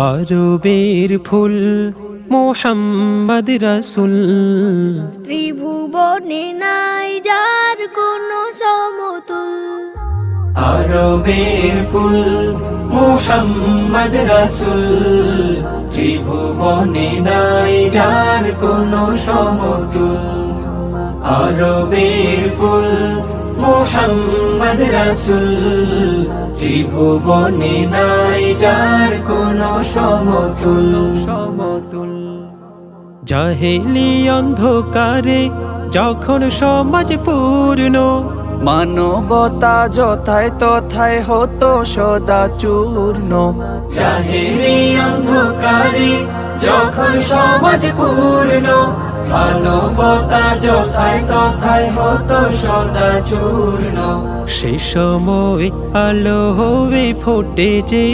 আরবের ফুল মুহাম্মদ রাসূল, ত্রিভুবনে নাই যার কোনো সমতুল। আরবের ফুল মুহাম্মদ রাসূল, ত্রিভুবনে নাই যার কোনো সমতুল। আরবের ফুল মুহাম্মদ রাসূল, ত্রিভুবনে নাই যার কোনো সমতুল। জাহেলি অন্ধকারে যখন সমাজ পূর্ণ, মানবতা যথায় তথায় হতো সদা চূর্ণ। জাহেলি অন্ধকারে যখন সমাজ পূর্ণ, মানবতা যথায় তথায় হতো সদা চূর্ণ। সে সময় আলো হবে ফোটে যে